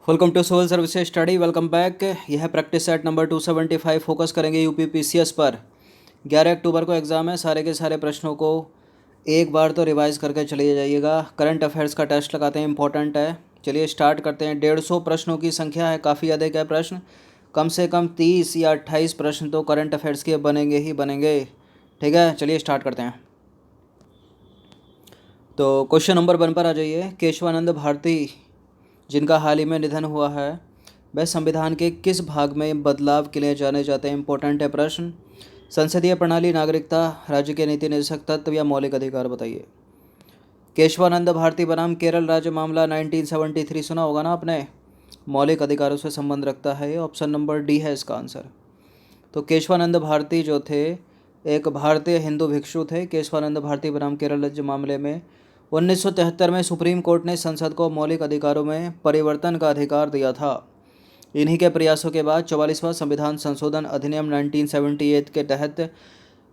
Welcome to civil services study. Welcome back. यह है practice set number 275। Focus करेंगे UP PCS पर। 11 अक्टूबर को एग्ज़ाम है। सारे के सारे प्रश्नों को एक बार तो रिवाइज करके चलिए जाइएगा। करंट अफेयर्स का टेस्ट लगाते हैं, इंपॉर्टेंट है। चलिए स्टार्ट करते हैं। 150 प्रश्नों की संख्या है, काफ़ी अधिक है प्रश्न। कम से कम 30 या 28 प्रश्न तो करंट अफेयर्स के बनेंगे ही बनेंगे। ठीक है, चलिए स्टार्ट करते हैं। तो क्वेश्चन नंबर 1 पर आ जाइए। केशवानंद भारती, जिनका हाल ही में निधन हुआ है, वह संविधान के किस भाग में बदलाव के लिए जाने जाते हैं? इंपॉर्टेंट है प्रश्न। संसदीय प्रणाली, नागरिकता, राज्य के नीति निर्देशक तत्व या मौलिक अधिकार बताइए। केशवानंद भारती बनाम केरल राज्य मामला 1973 सुना होगा ना आपने। मौलिक अधिकारों से संबंध रखता है ये। ऑप्शन नंबर डी है इसका आंसर। तो केशवानंद भारती जो थे, एक भारतीय हिंदू भिक्षु थे। केशवानंद भारती बनाम केरल राज्य मामले में 1973 में सुप्रीम कोर्ट ने संसद को मौलिक अधिकारों में परिवर्तन का अधिकार दिया था। इन्हीं के प्रयासों के बाद 44वां संविधान संशोधन अधिनियम 1978 के तहत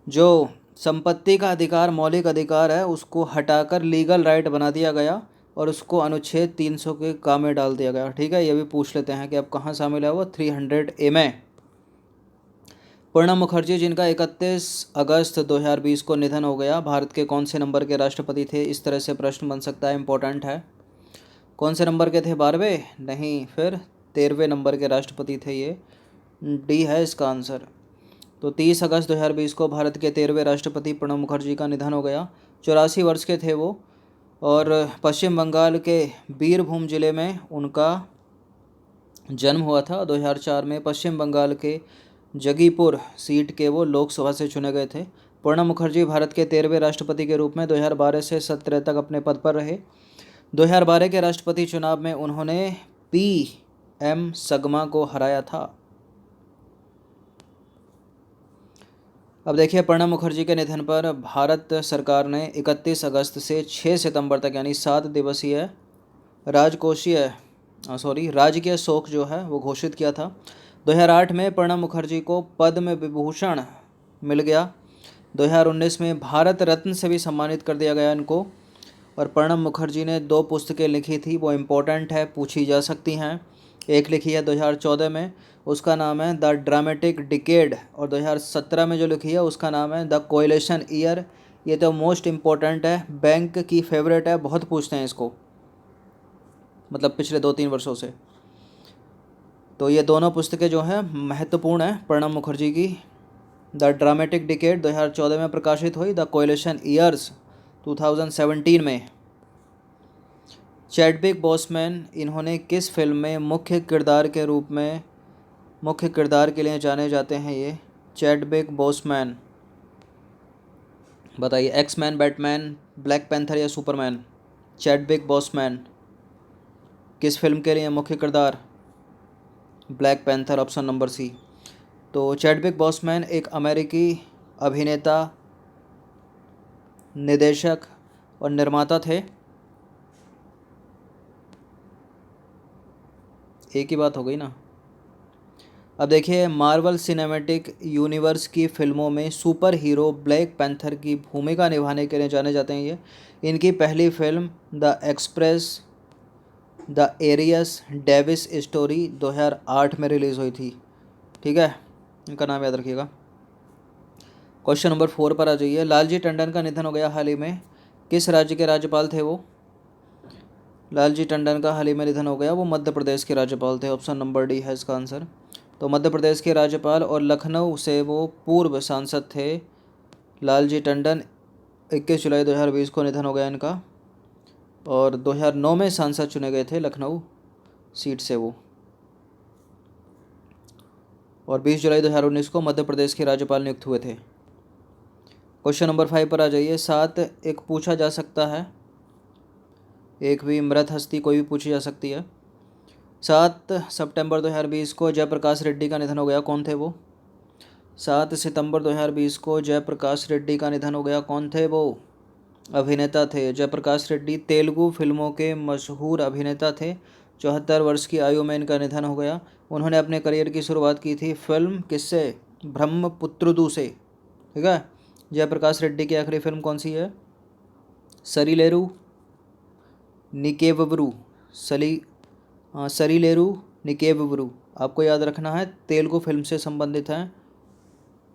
जो संपत्ति का अधिकार मौलिक अधिकार है, उसको हटाकर लीगल राइट बना दिया गया और उसको अनुच्छेद 300 के काम में डाल दिया गया। ठीक है, ये भी पूछ लेते हैं कि अब कहाँ शामिल है वो। 300A में। प्रणब मुखर्जी, जिनका 31 अगस्त 2020 को निधन हो गया, भारत के कौन से नंबर के राष्ट्रपति थे? इस तरह से प्रश्न बन सकता है, इंपॉर्टेंट है। कौन से नंबर के थे? 12वें नहीं, फिर 13वें नंबर के राष्ट्रपति थे ये। डी है इसका आंसर। तो 30 अगस्त 2020 को भारत के 13वें राष्ट्रपति प्रणब मुखर्जी का निधन हो गया। 84 वर्ष के थे वो। और पश्चिम बंगाल के बीरभूम जिले में उनका जन्म हुआ था। 2004 में पश्चिम बंगाल के जगीपुर सीट के वो लोकसभा से चुने गए थे। प्रणब मुखर्जी भारत के 13वें राष्ट्रपति के रूप में 2012 से 17 तक अपने पद पर रहे। 2012 के राष्ट्रपति चुनाव में उन्होंने PM सगमा को हराया था। अब देखिए, प्रणब मुखर्जी के निधन पर भारत सरकार ने 31 अगस्त से 6 सितंबर तक यानी 7 दिवसीय राजकीय शोक जो है वो घोषित किया था। 2008 में प्रणब मुखर्जी को पद्म विभूषण मिल गया। 2019 में भारत रत्न से भी सम्मानित कर दिया गया इनको। और प्रणब मुखर्जी ने 2 पुस्तकें लिखी थी, वो इम्पोर्टेंट है, पूछी जा सकती हैं। एक लिखी है 2014 में, उसका नाम है द ड्रामेटिक डिकेड। और 2017 में जो लिखी है उसका नाम है द कोएलिशन ईयर। ये तो मोस्ट इम्पोर्टेंट है, बैंक की फेवरेट है, बहुत पूछते हैं इसको, मतलब पिछले 2-3 वर्षों से। तो ये दोनों पुस्तकें जो हैं महत्वपूर्ण हैं प्रणब मुखर्जी की। द ड्रामेटिक डिकेड 2014 में प्रकाशित हुई, द कोएलिशन ईयर्स 2017 में। चैडविक बॉसमैन, इन्होंने किस फिल्म में मुख्य किरदार के लिए जाने जाते हैं ये? चैडविक बॉसमैन बताइए। एक्समैन, बैटमैन, ब्लैक पैंथर या सुपरमैन? चैडविक बॉसमैन किस फिल्म के लिए मुख्य किरदार? Black Panther, option number C. तो चैडविक बॉसमैन एक अमेरिकी अभिनेता, निर्देशक और निर्माता थे। एक ही बात हो गई ना। अब देखिए, मार्वल सिनेमैटिक यूनिवर्स की फिल्मों में सुपर हीरो ब्लैक पैंथर की भूमिका निभाने के लिए जाने जाते हैं ये। इनकी पहली film the Ernie Davis story 2008 में रिलीज़ हुई थी। ठीक है, इनका नाम याद रखिएगा। क्वेश्चन नंबर 4 पर आ जाइए। लालजी टंडन का निधन हो गया हाल ही में, किस राज्य के राज्यपाल थे वो? लालजी टंडन का हाल ही में निधन हो गया, वो मध्य प्रदेश के राज्यपाल थे। ऑप्शन नंबर डी है इसका आंसर। तो मध्य प्रदेश के राज्यपाल और लखनऊ से वो पूर्व सांसद थे लालजी टंडन। 21 जुलाई 2020 को निधन हो गया इनका। और 2009 में सांसद चुने गए थे लखनऊ सीट से वो। और 20 जुलाई 2019 को मध्य प्रदेश के राज्यपाल नियुक्त हुए थे। क्वेश्चन नंबर 5 पर आ जाइए। 7 एक पूछा जा सकता है, एक भी मृत हस्ती कोई भी पूछी जा सकती है। 7 सितंबर 2020 को जयप्रकाश रेड्डी का निधन हो गया, कौन थे वो? 7 सितंबर 2020 को जयप्रकाश रेड्डी का निधन हो गया, कौन थे वो? अभिनेता थे जयप्रकाश रेड्डी, तेलुगु फिल्मों के मशहूर अभिनेता थे। 74 वर्ष की आयु में इनका निधन हो गया। उन्होंने अपने करियर की शुरुआत की थी फिल्म किससे? ब्रह्मपुत्रुदु से। ठीक है, जयप्रकाश रेड्डी की आखिरी फिल्म कौन सी है? सरीलेरू, निकेवबरू, सली सरीलेरू निकेबरू, आपको याद रखना है, तेलुगु फिल्म से संबंधित हैं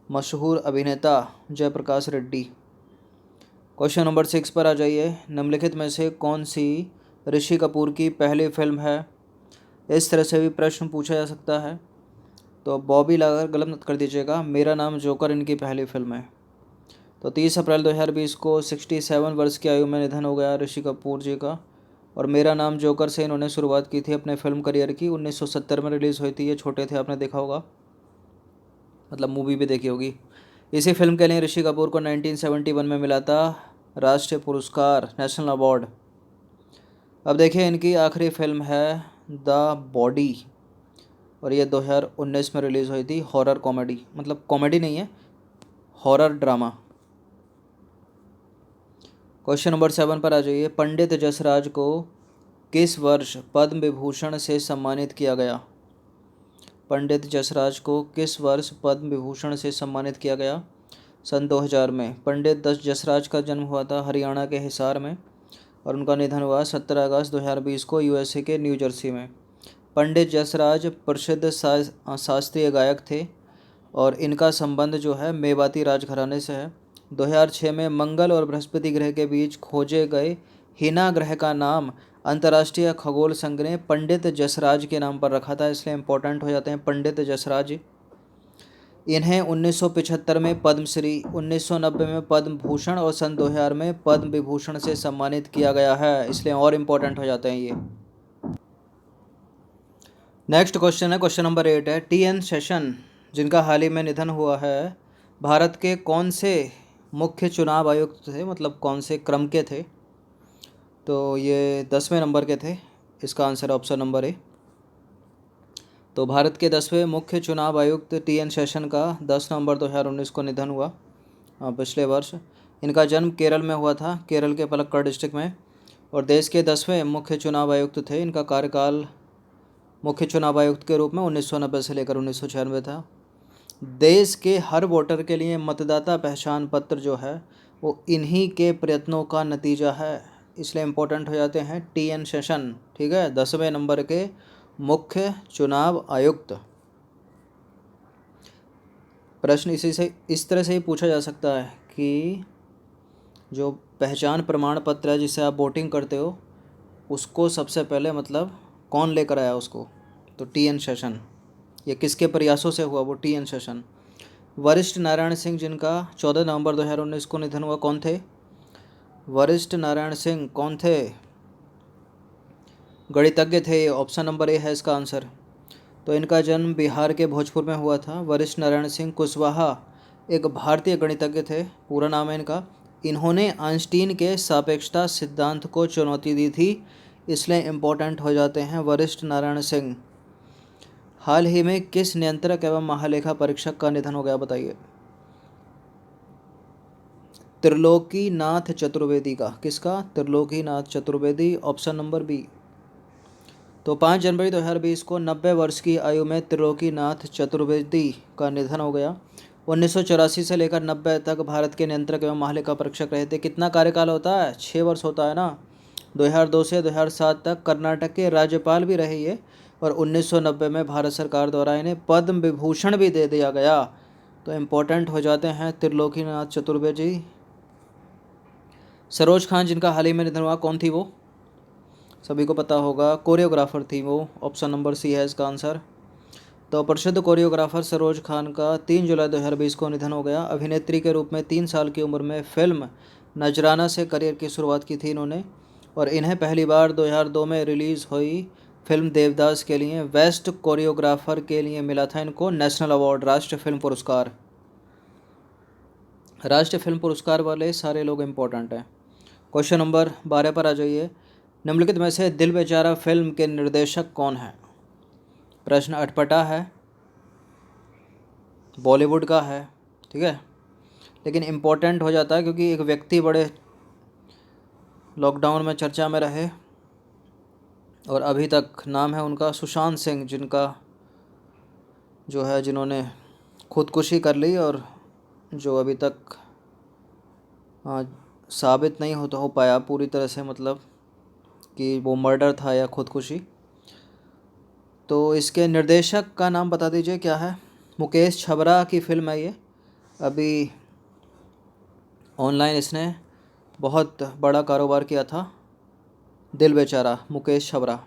मशहूर अभिनेता जयप्रकाश रेड्डी। क्वेश्चन नंबर 6 पर आ जाइए। निम्नलिखित में से कौन सी ऋषि कपूर की पहली फिल्म है? इस तरह से भी प्रश्न पूछा जा सकता है, तो बॉबी लागर गलत मत कर दीजिएगा। मेरा नाम जोकर इनकी पहली फिल्म है। तो 30 अप्रैल 2020 को 67 वर्ष की आयु में निधन हो गया ऋषि कपूर जी का। और मेरा नाम जोकर से इन्होंने शुरुआत की थी अपने फिल्म करियर की। 1970 में रिलीज़ हुई थी, ये छोटे थे, आपने देखा होगा, मतलब मूवी भी देखी होगी। इसी फिल्म के लिए ऋषि कपूर को 1971 में मिला था राष्ट्रीय पुरस्कार, नेशनल अवार्ड। अब देखिए, इनकी आखिरी फिल्म है द बॉडी, और ये 2019 में रिलीज़ हुई थी। हॉरर कॉमेडी, मतलब कॉमेडी नहीं है, हॉरर ड्रामा। क्वेश्चन नंबर 7 पर आ जाइए। पंडित जसराज को किस वर्ष पद्म विभूषण से सम्मानित किया गया? पंडित जसराज को किस वर्ष पद्म विभूषण से सम्मानित किया गया? सन 2000 में। पंडित जसराज का जन्म हुआ था हरियाणा के हिसार में, और उनका निधन हुआ 17 अगस्त 2020 को यूएसए के न्यू जर्सी में। पंडित जसराज प्रसिद्ध शास्त्रीय गायक थे, और इनका संबंध जो है मेवाती राजघराने से है। 2006 में मंगल और बृहस्पति ग्रह के बीच खोजे गए हिना ग्रह का नाम अंतर्राष्ट्रीय खगोल संघ ने पंडित जसराज के नाम पर रखा था, इसलिए इम्पोर्टेंट हो जाते हैं पंडित जसराज। इन्हें 1975 में पद्मश्री, 1990 में पद्म भूषण और सन 2000 में पद्म विभूषण से सम्मानित किया गया है, इसलिए और इम्पोर्टेंट हो जाते हैं ये। नेक्स्ट क्वेश्चन है, क्वेश्चन नंबर 8 है। टी.एन. शेषन, जिनका हाल ही में निधन हुआ है, भारत के कौन से मुख्य चुनाव आयुक्त थे, मतलब कौन से क्रम के थे? तो ये 10वें नंबर के थे, इसका आंसर ऑप्शन नंबर ए। तो भारत के 10वें मुख्य चुनाव आयुक्त टी.एन. शेषन का 10 नवंबर 2019 को निधन हुआ, पिछले वर्ष। इनका जन्म केरल में हुआ था, केरल के पलक्कड़ डिस्ट्रिक्ट में, और देश के 10वें मुख्य चुनाव आयुक्त थे। इनका कार्यकाल मुख्य चुनाव आयुक्त के रूप में 1990 से लेकर 1996 था। देश के हर वोटर के लिए मतदाता पहचान पत्र जो है वो इन्हीं के प्रयत्नों का नतीजा है, इसलिए इम्पोर्टेंट हो जाते हैं टी.एन. शेषन, ठीक है, 10वें नंबर के मुख्य चुनाव आयुक्त। प्रश्न इस तरह से ही पूछा जा सकता है कि जो पहचान प्रमाण पत्र है जिससे आप वोटिंग करते हो, उसको सबसे पहले मतलब कौन लेकर आया उसको? तो टी.एन. शेषन। ये किसके प्रयासों से हुआ? वो टी.एन. शेषन। वरिष्ठ नारायण सिंह, जिनका 14 नवंबर 2019 को निधन हुआ, कौन थे? वरिष्ठ नारायण सिंह कौन थे? गणितज्ञ थे, ऑप्शन नंबर ए है इसका आंसर। तो इनका जन्म बिहार के भोजपुर में हुआ था। वरिष्ठ नारायण सिंह कुशवाहा एक भारतीय गणितज्ञ थे, पूरा नाम है इनका। इन्होंने आइंस्टीन के सापेक्षता सिद्धांत को चुनौती दी थी, इसलिए इम्पोर्टेंट हो जाते हैं वरिष्ठ नारायण सिंह। हाल ही में किस नियंत्रक एवं महालेखा परीक्षक का निधन हो गया, बताइए? त्रिलोकीनाथ चतुर्वेदी का। किसका? Trilokinath Chaturvedi, option number B. तो 5 जनवरी 2020 को 90 वर्ष की आयु में त्रिलोकीनाथ चतुर्वेदी का निधन हो गया। 1984 से लेकर 90 तक भारत के नियंत्रक एवं महालेखा परीक्षक रहे थे। कितना कार्यकाल होता है? 6 वर्ष होता है ना। 2002 से 2007 तक कर्नाटक के राज्यपाल भी रहे ये, और 1990 में भारत सरकार द्वारा इन्हें पद्म विभूषण भी दे दिया गया। तो इम्पोर्टेंट हो जाते हैं त्रिलोकीनाथ चतुर्वेदी। सरोज खान, जिनका हाल ही में निधन हुआ, कौन थी वो? सभी को पता होगा, कोरियोग्राफर थी वो, ऑप्शन नंबर सी है इसका आंसर। तो प्रसिद्ध कोरियोग्राफर सरोज खान का 3 जुलाई 2020 को निधन हो गया। अभिनेत्री के रूप में 3 साल की उम्र में फिल्म नजराना से करियर की शुरुआत की थी इन्होंने, और इन्हें पहली बार 2002 में रिलीज़ हुई फिल्म देवदास के लिए बेस्ट कोरियोग्राफर के लिए मिला था इनको नेशनल अवार्ड, राष्ट्रीय फिल्म पुरस्कार। राष्ट्रीय फिल्म पुरस्कार वाले सारे लोग इम्पोर्टेंट हैं। क्वेश्चन नंबर 12 पर आ जाइए। निम्नलिखित में से दिल बेचारा फिल्म के निर्देशक कौन है? प्रश्न अटपटा है, बॉलीवुड का है, ठीक है, लेकिन इम्पोर्टेंट हो जाता है क्योंकि एक व्यक्ति बड़े लॉकडाउन में चर्चा में रहे, और अभी तक नाम है उनका सुशांत सिंह, जिनका जो है जिन्होंने खुदकुशी कर ली, और जो अभी तक साबित नहीं हो पाया पूरी तरह से, मतलब कि वो मर्डर था या खुदकुशी। तो इसके निर्देशक का नाम बता दीजिए क्या है। मुकेश छबरा की फ़िल्म है ये। अभी ऑनलाइन इसने बहुत बड़ा कारोबार किया था, दिल बेचारा, मुकेश छबरा।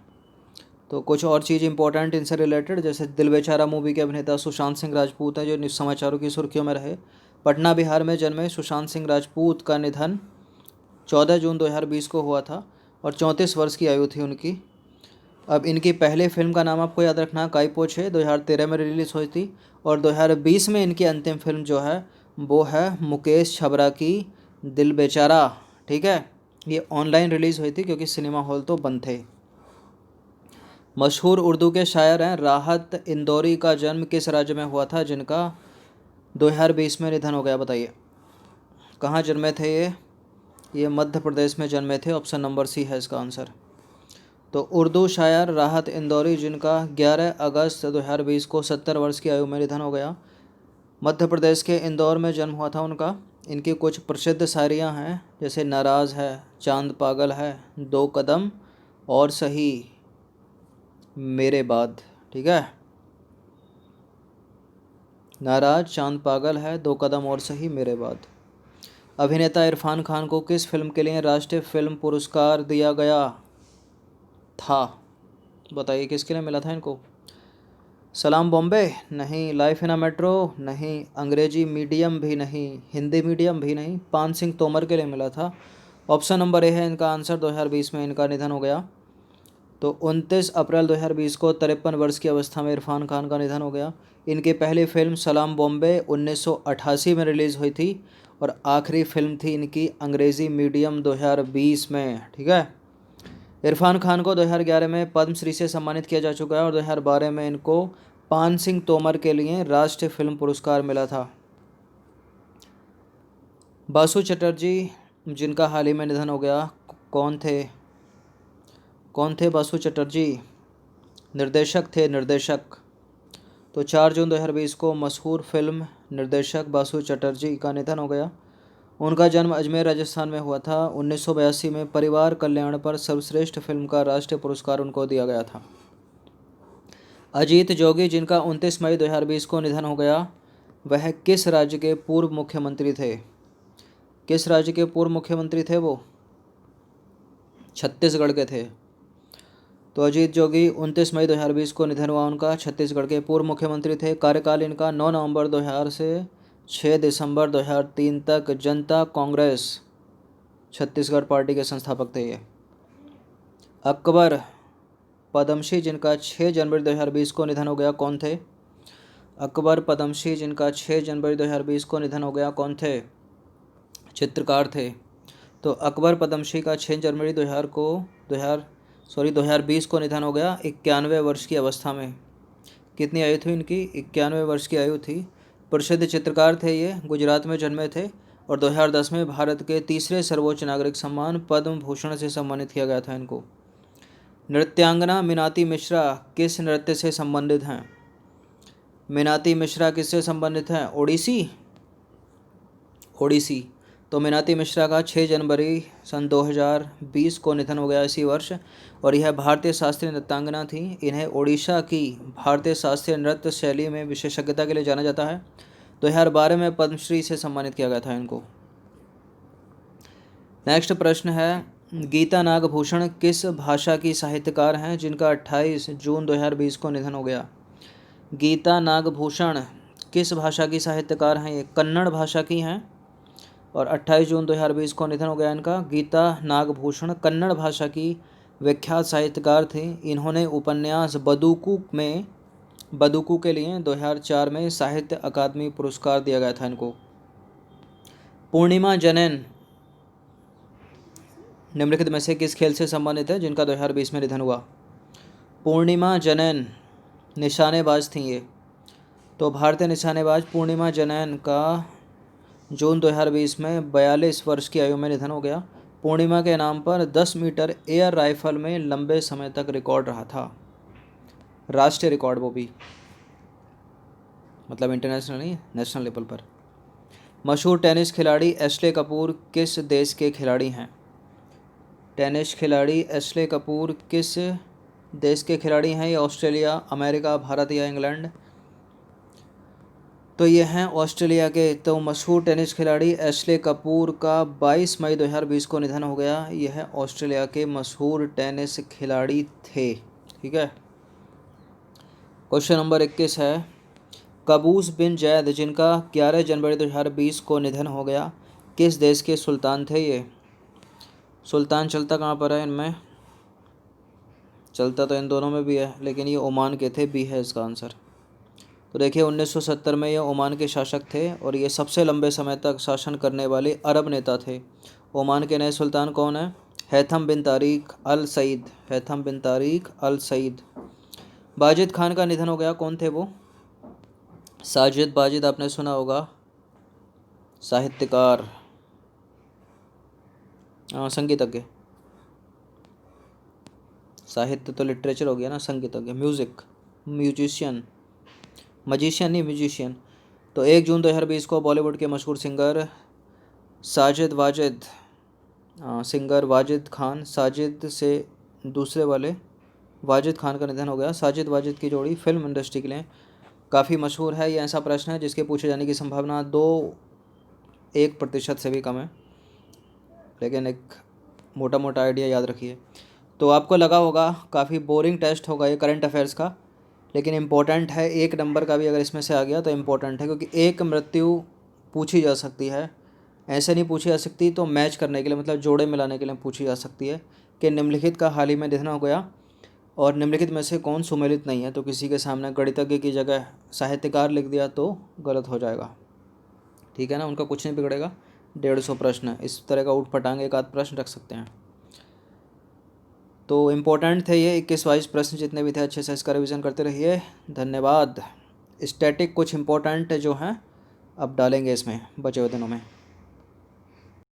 तो कुछ और चीज़ इंपॉर्टेंट इनसे रिलेटेड, जैसे दिल बेचारा मूवी के अभिनेता सुशांत सिंह राजपूत हैं, जो समाचारों की सुर्खियों में रहे। पटना बिहार में जन्मे सुशांत सिंह राजपूत का निधन 14 जून 2020 को हुआ था और 34 वर्ष की आयु थी उनकी। अब इनकी पहले फिल्म का नाम आपको याद रखना, काई पो छे, 2013 में रिलीज़ हुई थी। और 2020 में इनकी अंतिम फिल्म जो है वो है मुकेश छबरा की दिल बेचारा। ठीक है, ये ऑनलाइन रिलीज़ हुई थी क्योंकि सिनेमा हॉल तो बंद थे। मशहूर उर्दू के शायर हैं राहत इंदौरी का जन्म किस राज्य में हुआ था, जिनका 2020 में निधन हो गया? बताइए कहाँ जन्मे थे ये मध्य प्रदेश में जन्मे थे। ऑप्शन नंबर सी है इसका आंसर। तो उर्दू शायर राहत इंदौरी, जिनका 11 अगस्त 2020 को 70 वर्ष की आयु में निधन हो गया, मध्य प्रदेश के इंदौर में जन्म हुआ था उनका। इनकी कुछ प्रसिद्ध शायरियाँ हैं, जैसे नाराज़ है, चांद पागल है, दो कदम और सही मेरे बाद। ठीक है, नाराज, चांद पागल है, दो कदम और सही मेरे बाद। अभिनेता इरफान खान को किस फिल्म के लिए राष्ट्रीय फिल्म पुरस्कार दिया गया था? बताइए किसके लिए मिला था इनको? सलाम बॉम्बे नहीं, लाइफ इन अ मेट्रो नहीं, अंग्रेजी मीडियम भी नहीं, हिंदी मीडियम भी नहीं, पान सिंह तोमर के लिए मिला था। ऑप्शन नंबर ए है इनका आंसर। 2020 में इनका निधन हो गया। तो 29 अप्रैल 2020 को 53 वर्ष की अवस्था में इरफान खान का निधन हो गया। इनकी पहली फिल्म सलाम बॉम्बे 1988 में रिलीज़ हुई थी और आखिरी फिल्म थी इनकी अंग्रेज़ी मीडियम 2020 में। ठीक है, इरफान खान को 2011 में पद्मश्री से सम्मानित किया जा चुका है और 2012 में इनको पान सिंह तोमर के लिए राष्ट्रीय फिल्म पुरस्कार मिला था। बासु चटर्जी, जिनका हाल ही में निधन हो गया, कौन थे? कौन थे बासु चटर्जी? निर्देशक थे, निर्देशक। तो 4 जून 2020 को मशहूर फिल्म निर्देशक बासु चटर्जी का निधन हो गया। उनका जन्म अजमेर राजस्थान में हुआ था। 1982 में परिवार कल्याण पर सर्वश्रेष्ठ फिल्म का राष्ट्रीय पुरस्कार उनको दिया गया था। अजीत जोगी, जिनका 29 मई 2020 को निधन हो गया, वह किस राज्य के पूर्व मुख्यमंत्री थे? किस राज्य के पूर्व मुख्यमंत्री थे वो? छत्तीसगढ़ के थे। तो अजीत जोगी 29 मई 2020 को निधन हुआ उनका, छत्तीसगढ़ के पूर्व मुख्यमंत्री थे। कार्यकाल इनका 9 नवंबर 2000 से 6 दिसंबर 2003 तक। जनता कांग्रेस छत्तीसगढ़ पार्टी के संस्थापक थे ये। अकबर पद्मश्री, जिनका 6 जनवरी 2020 को निधन हो गया, कौन थे? अकबर पद्मश्री, जिनका 6 जनवरी 2020 को निधन हो गया, कौन थे? चित्रकार थे। तो अकबर पद्मश्री का 6 जनवरी 2020 को निधन हो गया 91 वर्ष की अवस्था में। कितनी आयु थी इनकी? 91 वर्ष की आयु थी। प्रसिद्ध चित्रकार थे ये, गुजरात में जन्मे थे और 2010 में भारत के तीसरे सर्वोच्च नागरिक सम्मान पद्म भूषण से सम्मानित किया गया था इनको। नृत्यांगना मीनाती मिश्रा किस नृत्य से संबंधित हैं? मीनाती मिश्रा किससे संबंधित हैं? ओडिसी। ओडिसी। तो मीनाती मिश्रा का 6 जनवरी सन 2020 को निधन हो गया इसी वर्ष और यह भारतीय शास्त्रीय नृत्यांगना थी। इन्हें ओडिशा की भारतीय शास्त्रीय नृत्य शैली में विशेषज्ञता के लिए जाना जाता है। 2012 में पद्मश्री से सम्मानित किया गया था इनको। नेक्स्ट प्रश्न है, गीता नागभूषण किस भाषा की साहित्यकार हैं, जिनका 28 जून 2020 को निधन हो गया? गीता नागभूषण किस भाषा की साहित्यकार हैं? ये कन्नड़ भाषा की हैं और 28 जून 2020 को निधन हो गया इनका। गीता नागभूषण कन्नड़ भाषा की विख्यात साहित्यकार थे। इन्होंने उपन्यास बदुकू के लिए 2004 में साहित्य अकादमी पुरस्कार दिया गया था इनको। पूर्णिमा जैन निम्नलिखित में से किस खेल से संबंधित है, जिनका 2020 में निधन हुआ? पूर्णिमा जैन निशानेबाज थी ये। तो भारतीय निशानेबाज पूर्णिमा जैन का जून 2020 में 42 वर्ष की आयु में निधन हो गया। पूर्णिमा के नाम पर 10 मीटर एयर राइफल में लंबे समय तक रिकॉर्ड रहा था, राष्ट्रीय रिकॉर्ड, वो भी मतलब इंटरनेशनल नहीं, नेशनल लेवल पर। मशहूर टेनिस खिलाड़ी एशले कपूर किस देश के खिलाड़ी हैं? टेनिस खिलाड़ी एशले कपूर किस देश के खिलाड़ी हैं ये ऑस्ट्रेलिया, अमेरिका, भारत या इंग्लैंड? तो ये हैं ऑस्ट्रेलिया के। तो मशहूर टेनिस खिलाड़ी एशले कपूर का 22 मई 2020 को निधन हो गया। यह है ऑस्ट्रेलिया के मशहूर टेनिस खिलाड़ी थे। ठीक है। क्वेश्चन नंबर 21 है, कबूस बिन जैद जिनका 11 जनवरी 2020 को निधन हो गया, किस देश के सुल्तान थे ये? सुल्तान चलता कहाँ पर है इनमें? चलता तो इन दोनों में भी है, लेकिन ये ओमान के थे। बी है इसका आंसर। तो देखिए 1970 में ये ओमान के शासक थे और ये सबसे लंबे समय तक शासन करने वाले अरब नेता थे। ओमान के नए सुल्तान कौन है? हैथम बिन तारिक अल सईद। हैथम बिन तारिक अल सईद। बाजिद खान का निधन हो गया, कौन थे वो? साजिद बाजिद, आपने सुना होगा, साहित्यकार, संगीतज्ञ। साहित्य तो लिटरेचर हो गया ना, संगीतज्ञ, म्यूज़िक, म्यूजिशियन, मजिशियन नहीं म्यूजिशियन। तो 1 जून 2020 को बॉलीवुड के मशहूर सिंगर साजिद वाजिद, सिंगर वाजिद खान, साजिद से दूसरे वाले वाजिद खान का निधन हो गया। साजिद वाजिद की जोड़ी फिल्म इंडस्ट्री के लिए काफ़ी मशहूर है। ये ऐसा प्रश्न है जिसके पूछे जाने की संभावना 1% से भी कम है, लेकिन एक मोटा मोटा आइडिया याद रखिए। तो आपको लगा होगा काफ़ी बोरिंग टेस्ट होगा ये करंट अफेयर्स का, लेकिन इम्पोर्टेंट है। 1 नंबर का भी अगर इसमें से आ गया तो इम्पोर्टेंट है, क्योंकि एक मृत्यु पूछी जा सकती है, ऐसे नहीं पूछी जा सकती। तो मैच करने के लिए, मतलब जोड़े मिलाने के लिए पूछी जा सकती है कि निम्नलिखित का हाल ही में निधन हो गया और निम्नलिखित में से कौन सुमेलित नहीं है। तो किसी के सामने गणितज्ञ की जगह साहित्यकार लिख दिया तो गलत हो जाएगा। ठीक है ना, उनका कुछ नहीं बिगड़ेगा। 150 प्रश्न है, इस तरह का उठ पटांग एक आध प्रश्न रख सकते हैं। तो इम्पोर्टेंट थे ये 21-22 प्रश्न जितने भी थे, अच्छे से इसका रिवीजन करते रहिए। धन्यवाद। स्टैटिक कुछ इम्पोर्टेंट जो हैं अब डालेंगे इसमें बचे हुए दिनों में।